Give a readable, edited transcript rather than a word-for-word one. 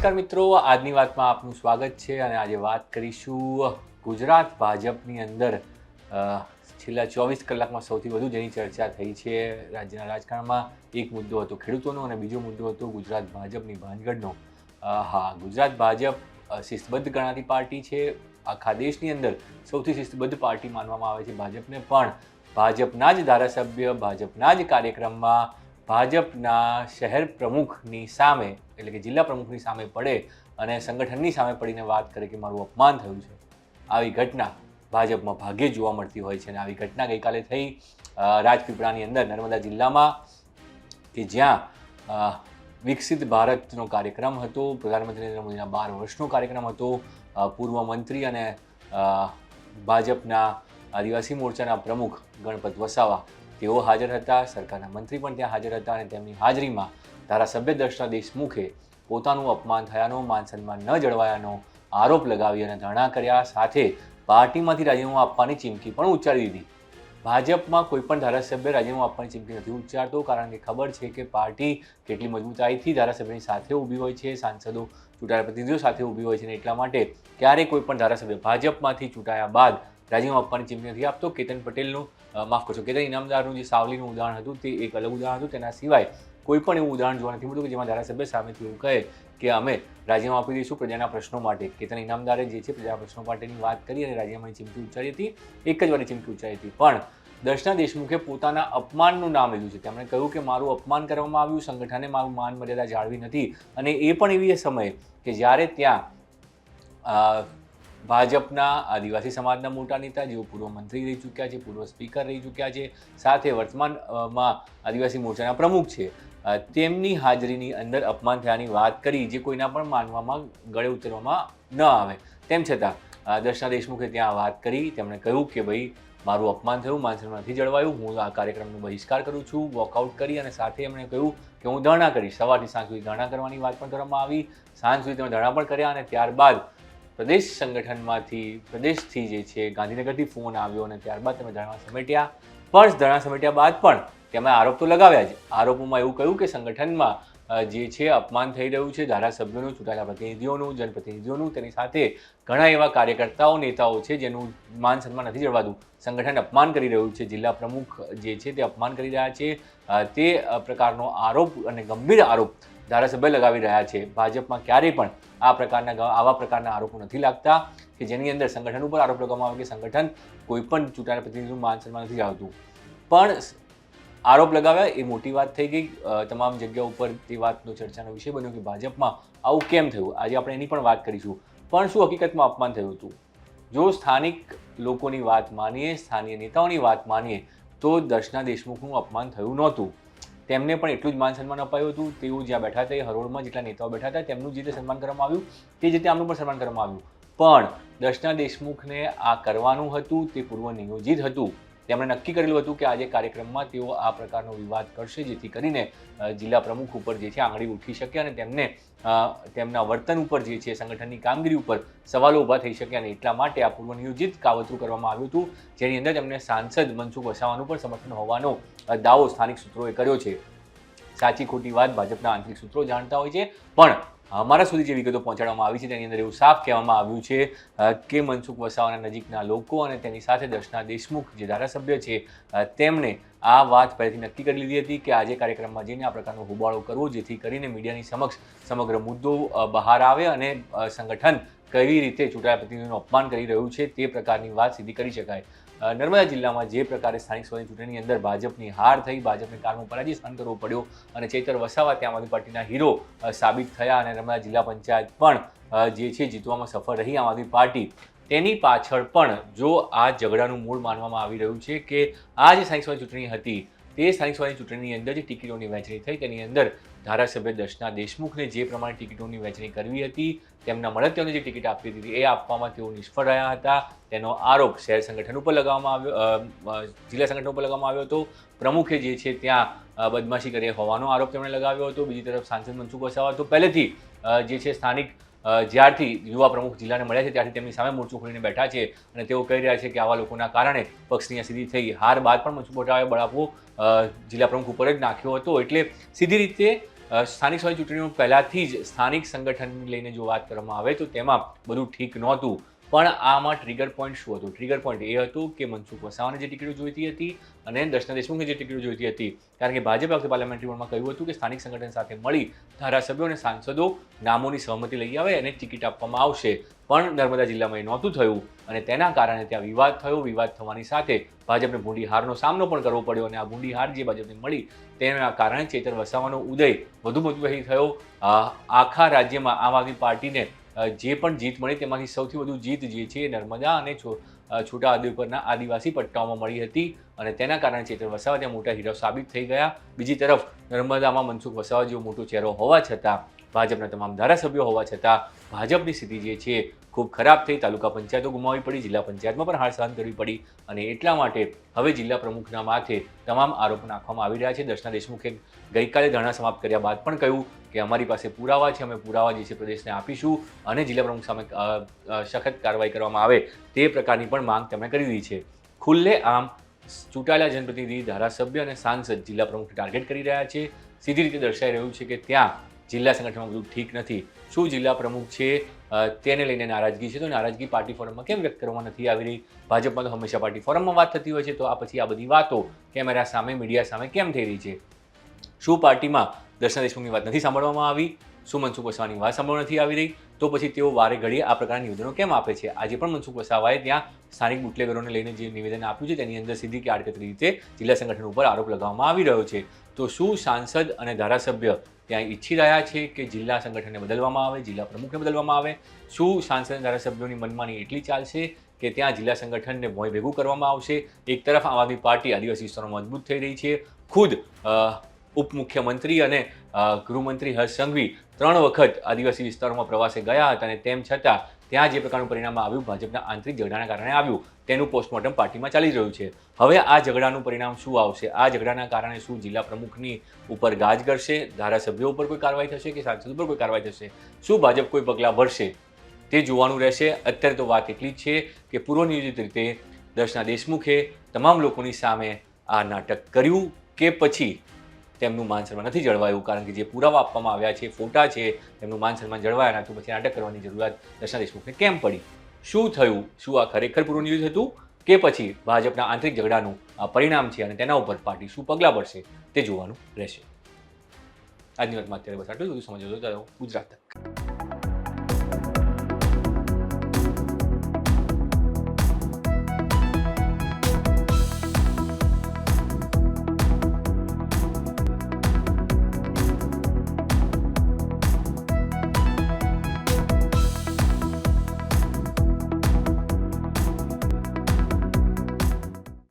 નમસ્કાર મિત્રો, આજની વાતમાં આપનું સ્વાગત છે અને આજે વાત કરીશું ગુજરાત ભાજપની અંદર છેલ્લા 24 કલાકમાં સૌથી વધુ જેની ચર્ચા થઈ છે રાજ્યના રાજકારણમાં. એક મુદ્દો હતો ખેડૂતોનો અને બીજો મુદ્દો હતો ગુજરાત ભાજપની ભાંજગડનો. હા, ગુજરાત ભાજપ શિસ્તબદ્ધ ગણાતી પાર્ટી છે. આખા દેશની અંદર સૌથી શિસ્તબદ્ધ પાર્ટી માનવામાં આવે છે ભાજપને, પણ ભાજપના જ ધારાસભ્ય ભાજપના જ કાર્યક્રમમાં ભાજપના શહેર પ્રમુખની સામે એટલે કે જિલ્લા પ્રમુખની સામે પડે અને સંગઠનની સામે પડીને વાત કરે કે મારું અપમાન થયું છે. આવી ઘટના ભાજપમાં ભાગ્યે જોવા મળતી હોય છે અને આવી ઘટના ગઈકાલે થઈ રાજપીપળાની અંદર નર્મદા જિલ્લામાં, કે જ્યાં વિકસિત ભારતનો કાર્યક્રમ હતો. પ્રધાનમંત્રી નરેન્દ્ર મોદીના 12 વર્ષનો કાર્યક્રમ હતો. પૂર્વ મંત્રી અને ભાજપના આદિવાસી મોરચાના પ્રમુખ ગણપત વસાવા તેઓ હાજર હતા. સરકારના મંત્રી પણ ત્યાં હાજર હતા અને તેમની હાજરીમાં ધારાસભ્ય દર્શના દેશમુખે પોતાનું અપમાન થયાનો, માન સન્માન ન જળવાયાનો આરોપ લગાવી અને ધરણા કર્યા. સાથે પાર્ટીમાંથી રાજીનામું આપવાની ચીમકી પણ ઉચ્ચારી દીધી. ભાજપમાં કોઈ પણ ધારાસભ્ય રાજીનામું આપવાની ચીમકી નથી ઉચ્ચારતો, કારણ કે ખબર છે કે પાર્ટી કેટલી મજબૂતાઈથી ધારાસભ્યની સાથે ઊભી હોય છે, સાંસદો ચૂંટાયેલા પ્રતિનિધિઓ સાથે ઊભી હોય છે અને એટલા માટે ક્યારેય કોઈ પણ ધારાસભ્ય ભાજપમાંથી ચૂંટાયા બાદ રાજીનામું આપવાની ચીમકી નથી આપતો. કેતન પટેલનું માફ કરશો, કેતન ઇનામદારનું જે સાવલીનું ઉદાહરણ હતું તે એક અલગ ઉદાહરણ હતું. તેના સિવાય કોઈ પણ એવું ઉદાહરણ જોવા નથી મળતું કે જેમાં ધારાસભ્ય સામેથી એવું કહે કે અમે રાજીનામું આપી દઈશું પ્રજાના પ્રશ્નો માટે. કેતન ઇનામદારે જે છે પ્રજાના પ્રશ્નો માટેની વાત કરી અને રાજીનામાની ચીમકી ઉચ્ચારી હતી. એક જ વારની ચીમકી ઉચ્ચારી હતી, પણ દર્શના દેશમુખે પોતાના અપમાનનું નામ લીધું છે. તેમણે કહ્યું કે મારું અપમાન કરવામાં આવ્યું, સંગઠને મારું માન મર્યાદા જાળવી નથી. અને એ પણ એવી સમયે કે જ્યારે ત્યાં ભાજપના આદિવાસી સમાજના મોટા નેતા જેઓ પૂર્વ મંત્રી રહી ચૂક્યા છે, પૂર્વ સ્પીકર રહી ચૂક્યા છે, સાથે વર્તમાનમાં આદિવાસી મોરચાના પ્રમુખ છે, તેમની હાજરીની અંદર અપમાન થયાની વાત કરી, જે કોઈના પણ માનવામાં ગળે ઉતરવામાં ન આવે. તેમ છતાં દર્શના દેશમુખે ત્યાં વાત કરી. તેમણે કહ્યું કે ભાઈ મારું અપમાન થયું, માન સન્માન નથી જળવાયું, હું આ કાર્યક્રમનો બહિષ્કાર કરું છું, વોકઆઉટ કરી. અને સાથે એમણે કહ્યું કે હું ધરણા કરીશ. સવારથી સાંજ સુધી ધરણા કરવાની વાત પણ કરવામાં આવી. સાંજ સુધી તમે ધરણા પણ કર્યા અને ત્યારબાદ પ્રદેશ સંગઠનમાંથી પ્રદેશથી જે છે ગાંધીનગરથી ફોન આવ્યો અને ત્યારબાદ તમે ધરણા સમેટ્યા. પણ ધરણા સમેટ્યા બાદ પણ તેમણે આરોપ તો લગાવ્યા જ. આરોપોમાં એવું કહ્યું કે સંગઠનમાં જે છે અપમાન થઈ રહ્યું છે ધારાસભ્યોનું, ચૂંટાયેલા પ્રતિનિધિઓનું, જનપ્રતિનિધિઓનું. તેની સાથે ઘણા એવા કાર્યકર્તાઓ, નેતાઓ છે જેનું માન સન્માન નથી જળવાતું. સંગઠન અપમાન કરી રહ્યું છે, જિલ્લા પ્રમુખ જે છે તે અપમાન કરી રહ્યા છે. તે પ્રકારનો આરોપ અને ગંભીર આરોપ ધારાસભ્ય લગાવી રહ્યા છે. ભાજપમાં ક્યારેય પણ આવા પ્રકારના આરોપો નથી લાગતા કે જેની અંદર સંગઠન ઉપર આરોપ લગાવવામાં આવે કે સંગઠન કોઈ પણ ચૂંટાયેલા પ્રતિનિધિનું માન સન્માન નથી જાળવતું. પણ આરોપ લગાવ્યા એ મોટી વાત થઈ ગઈ. તમામ જગ્યાઓ ઉપર તે વાતનો ચર્ચાનો વિષય બન્યો કે ભાજપમાં આવું કેમ થયું. આજે આપણે એની પણ વાત કરીશું. પણ શું હકીકતમાં અપમાન થયું હતું? જો સ્થાનિક લોકોની વાત માનીએ, સ્થાનિય નેતાઓની વાત માનીએ, તો દર્શના દેશમુખનું અપમાન થયું નહોતું. તેમને પણ એટલું જ માન સન્માન અપાયું હતું. તેઓ જ્યાં બેઠા હતા એ હરોળમાં જેટલા નેતાઓ બેઠા હતા તેમનું જે રીતે સન્માન કરવામાં આવ્યું તે જ રીતે આમનું પણ સન્માન કરવામાં આવ્યું. પણ દર્શના દેશમુખને આ કરવાનું હતું તે પૂર્વ નિયોજિત હતું. તેમણે નક્કી કરેલું હતું કે આજે કાર્યક્રમમાં તેઓ આ પ્રકારનો વિવાદ કરશે, જેથી કરીને જિલ્લા પ્રમુખ ઉપર જે છે આંગળી ઉઠી શકે અને તેમને તેમના વર્તન ઉપર જે છે સંગઠનની કામગીરી ઉપર સવાલો ઊભા થઈ શકે. અને એટલા માટે આ પૂર્વ નિયોજિત કાવતરું કરવામાં આવ્યું હતું, જેની અંદર તેમને સાંસદ મનસુખ વસાવાનું પણ સમર્થન હોવાનો દાવો સ્થાનિક સૂત્રોએ કર્યો છે. સાચી ખોટી વાત ભાજપના આંતરિક સૂત્રો જાણતા હોય છે, પણ અમારા સુધી જે વિગતો પહોંચાડવામાં આવી છે તેની અંદર એવું સાફ કહેવામાં આવ્યું છે કે મનસુખ વસાવાના નજીકના લોકો અને તેની સાથે દર્શના દેશમુખ જે ધારાસભ્ય છે તેમણે આ વાત પહેલેથી નક્કી કરી લીધી હતી કે આજે કાર્યક્રમમાં જઈને આ પ્રકારનો હોબાળો કરવો, જેથી કરીને મીડિયાની સમક્ષ સમગ્ર મુદ્દો બહાર આવે અને સંગઠન કેવી રીતે ચૂંટાયેલા પ્રતિનિધિઓનું અપમાન કરી રહ્યું છે તે પ્રકારની વાત સીધી કરી શકાય. નર્મદા જિલ્લામાં જે પ્રકારે સ્થાનિક સ્વરાજ્યની ચૂંટણીની અંદર ભાજપની હાર થઈ, ભાજપને કારનો પરાજય સહન કરવો પડ્યો અને ચૈતર વસાવા ત્યાં આમ આદમી પાર્ટીના હીરો સાબિત થયા અને નર્મદા જિલ્લા પંચાયત પણ જે છે જીતવામાં સફળ રહી આમ આદમી પાર્ટી. તેની પાછળ પણ જો આ ઝઘડાનું મૂળ માનવામાં આવી રહ્યું છે કે આ જે સ્થાનિક સ્વરાજ્યની ચૂંટણી હતી તે સ્થાનિક સ્વરાજ્યની ચૂંટણીની અંદર જે ટિકિટોની વહેંચણી થઈ તેની અંદર ધારાસભ્ય દર્શના દેશમુખને જે પ્રમાણે ટિકિટોની વહેંચણી કરવી હતી, તેમના મળતિયાઓને જે ટિકિટ આપવી હતી એ આપવામાં તેઓ નિષ્ફળ રહ્યા હતા. તેનો આરોપ શહેર સંગઠન ઉપર લગાવવામાં આવ્યો, જિલ્લા સંગઠન ઉપર લગાવવામાં આવ્યો હતો. પ્રમુખે જે છે ત્યાં બદમાશી કરી હોવાનો આરોપ તેમણે લગાવ્યો હતો. બીજી તરફ સાંસદ મનસુખ વસાવા તો પહેલેથી જે છે સ્થાનિક જ્યારથી યુવા પ્રમુખ જિલ્લાને મળ્યા છે ત્યારથી તેમની સામે મોરચું ખોલીને બેઠા છે અને તેઓ કહી રહ્યા છે કે આવા લોકોના કારણે પક્ષની સીધી થઈ. હાર બાદ પણ મનસુખ વસાવાએ બળાપો જિલ્લા પ્રમુખ ઉપર જ નાખ્યો હતો. એટલે સીધી રીતે સ્થાનિક સ્વરાજ ચૂંટણીઓ પહેલાંથી જ સ્થાનિક સંગઠનને લઈને જો વાત કરવામાં આવે તો તેમાં બધું ઠીક નહોતું. પણ આમાં ટ્રિગર પોઈન્ટ શું હતું? ટ્રિગર પોઈન્ટ એ હતું કે મનસુખ વસાવાને જે ટિકિટો જોઈતી હતી અને દર્શના દેશમુખને જે ટિકિટો જોઈતી હતી, કારણ કે ભાજપ વખતે પાર્લામેન્ટરી બોર્ડમાં કહ્યું હતું કે સ્થાનિક સંગઠન સાથે મળી ધારાસભ્યો અને સાંસદો નામોની સહમતિ લઈ આવે અને ટિકિટ આપવામાં આવશે. પણ નર્મદા જિલ્લામાં એ નહોતું થયું અને તેના કારણે ત્યાં વિવાદ થયો. વિવાદ થવાની સાથે ભાજપને ભૂંડી હારનો સામનો પણ કરવો પડ્યો અને આ ભૂંડી હાર જે ભાજપને મળી તેના કારણે ચેતર વસાવાનો ઉદય વધુ મજબૂત થયો. આખા રાજ્યમાં આમ આદમી પાર્ટીને જે પણ જીત મળી તેમાંથી સૌથી વધુ જીત જે છે નર્મદા અને છોટાઉદેપુરના આદિવાસી પટ્ટાઓમાં મળી હતી અને તેના કારણે ચેતર વસાવા ત્યાં મોટા હીરો સાબિત થઈ ગયા. બીજી તરફ નર્મદામાં મનસુખ વસાવા જેવો મોટો ચહેરો હોવા છતાં, ભાજપના તમામ ધારાસભ્યો હોવા છતાં ભાજપની સ્થિતિ જે છે ખૂબ ખરાબ થઈ. તાલુકા પંચાયતો ગુમાવવી પડી, જિલ્લા પંચાયતમાં પણ હાર સહન કરવી પડી અને એટલા માટે હવે જિલ્લા પ્રમુખના માથે તમામ આરોપ નાખવામાં આવી રહ્યા છે. દર્શના દેશમુખે ગઈકાલે ધરણા સમાપ્ત કર્યા બાદ પણ કહ્યું કે અમારી પાસે પુરાવા છે, અમે પુરાવા જે છે પ્રદેશને આપીશું અને જિલ્લા પ્રમુખ સામે સખત કાર્યવાહી કરવામાં આવે તે પ્રકારની પણ માંગ તેમણે કરી દીધી છે. ખુલ્લે આમ ચૂંટાયેલા જનપ્રતિનિધિ, ધારાસભ્ય અને સાંસદ જિલ્લા પ્રમુખને ટાર્ગેટ કરી રહ્યા છે. સીધી રીતે દર્શાઈ રહ્યું છે કે ત્યાં જિલ્લા સંગઠનમાં બધું ઠીક નથી. શું જિલ્લા પ્રમુખ છે તેને લઈને નારાજગી છે? તો નારાજગી પાર્ટી ફોરમમાં કેમ વ્યક્ત કરવામાં નથી આવી રહી? ભાજપમાં તો હંમેશા પાર્ટી ફોરમમાં વાત થતી હોય છે, તો આ પછી આ બધી વાતો કેમેરા સામે, મીડિયા સામે કેમ થઈ રહી છે? શું પાર્ટીમાં દર્શના દેશમુખની વાત નથી સાંભળવામાં આવી? શું મનસુખ વસાવાની વાત સાંભળવા નથી આવી રહી? તો પછી તેઓ વારે ઘડીએ આ પ્રકારના નિવેદનો કેમ આપે છે? આજે પણ મનસુખ વસાવાએ ત્યાં સ્થાનિક બુટલેગરોને લઈને જે નિવેદન આપ્યું છે તેની અંદર સીધી કે આડકતરી રીતે જિલ્લા સંગઠન ઉપર આરોપ લગાવવામાં આવી રહ્યો છે. તો શું સાંસદ અને ધારાસભ્ય ત્યાં ઈચ્છી રહ્યા છે કે જિલ્લા સંગઠનને બદલવામાં આવે, જિલ્લા પ્રમુખને બદલવામાં આવે? શું સાંસદ અને ધારાસભ્યોની મનમાની એટલી ચાલશે કે ત્યાં જિલ્લા સંગઠનને ભોંય ભેગું કરવામાં આવશે? એક તરફ આમ આદમી પાર્ટી આદિવાસી વિસ્તારોમાં મજબૂત થઈ રહી છે. ખુદ ઉપમુખ્યમંત્રી અને ગૃહમંત્રી હર્ષ સંઘવી 3 વખત આદિવાસી વિસ્તારોમાં પ્રવાસે ગયા હતા અને તેમ છતાં ત્યાં જે પ્રકારનું પરિણામ આવ્યું, ભાજપના આંતરિક ઝઘડાના કારણે આવ્યું, તેનું પોસ્ટમોર્ટમ પાર્ટીમાં ચાલી રહ્યું છે. હવે આ ઝઘડાનું પરિણામ શું આવશે? આ ઝઘડાના કારણે શું જિલ્લા પ્રમુખની ઉપર ગાજ કરશે? ધારાસભ્યો ઉપર કોઈ કાર્યવાહી થશે કે સાંસદ ઉપર કોઈ કાર્યવાહી થશે? શું ભાજપ કોઈ પગલાં ભરશે? તે જોવાનું રહેશે. અત્યારે તો વાત એટલી જ છે કે પૂર્વ નિયોજિત રીતે દર્શના દેશમુખે તમામ લોકોની સામે આ નાટક કર્યું કે પછી તેમનું માન સન્માન નથી જળવાયું? કારણ કે જે પુરાવા આપવામાં આવ્યા છે, ફોટા છે, તેમનું માન સન્માન જળવાયા ના, તો પછી નાટક કરવાની જરૂરિયાત દર્શના દેશમુખને કેમ પડી? શું થયું? શું આ ખરેખર પૂર્વ નિયોજિત હતું કે પછી ભાજપના આંતરિક ઝઘડાનું આ પરિણામ છે અને તેના ઉપર પાર્ટી શું પગલાં ભરશે તે જોવાનું રહેશે. આજની વાતમાં અત્યારે બસ આટલું. બધું સમજવું ગુજરાત તક.